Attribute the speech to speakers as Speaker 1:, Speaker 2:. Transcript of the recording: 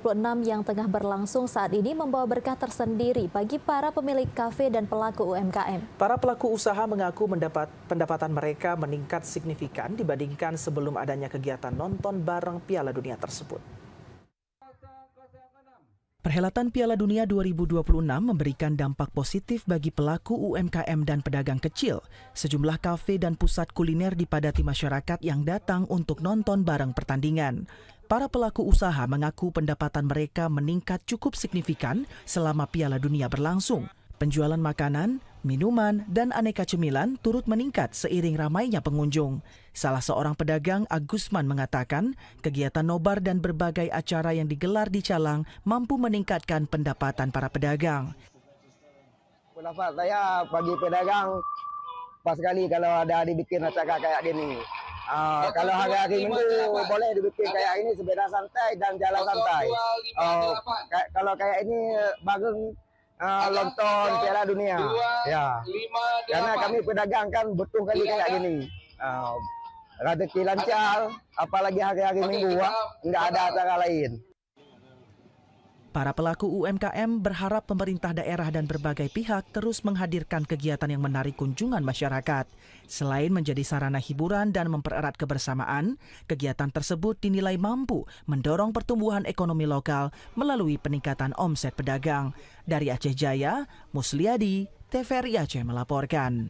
Speaker 1: 2026 yang tengah berlangsung saat ini membawa berkah tersendiri bagi para pemilik kafe dan pelaku UMKM.
Speaker 2: Para pelaku usaha mengaku pendapatan mereka meningkat signifikan dibandingkan sebelum adanya kegiatan nonton bareng Piala Dunia tersebut. Perhelatan Piala Dunia 2026 memberikan dampak positif bagi pelaku UMKM dan pedagang kecil. Sejumlah kafe dan pusat kuliner dipadati masyarakat yang datang untuk nonton bareng pertandingan. Para pelaku usaha mengaku pendapatan mereka meningkat cukup signifikan selama Piala Dunia berlangsung. Penjualan makanan, minuman, dan aneka cemilan turut meningkat seiring ramainya pengunjung. Salah seorang pedagang, Agusman, mengatakan kegiatan nobar dan berbagai acara yang digelar di Calang mampu meningkatkan pendapatan para pedagang.
Speaker 3: Pendapat saya bagi pedagang pas sekali kalau ada dibikin acara kayak gini. Kalau hari-hari Minggu boleh dibikin kayak ini sepeda santai dan jalan santai. Kalau kayak ini bagus. Nonton Piala Dunia, ya. Karena kami pedagang kan butuh kali kayak gini. Rezeki lancar, apalagi hari-hari Minggu, nggak ada acara lain.
Speaker 2: Para pelaku UMKM berharap pemerintah daerah dan berbagai pihak terus menghadirkan kegiatan yang menarik kunjungan masyarakat. Selain menjadi sarana hiburan dan mempererat kebersamaan, kegiatan tersebut dinilai mampu mendorong pertumbuhan ekonomi lokal melalui peningkatan omset pedagang. Dari Aceh Jaya, Musliadi, TVRI Aceh melaporkan.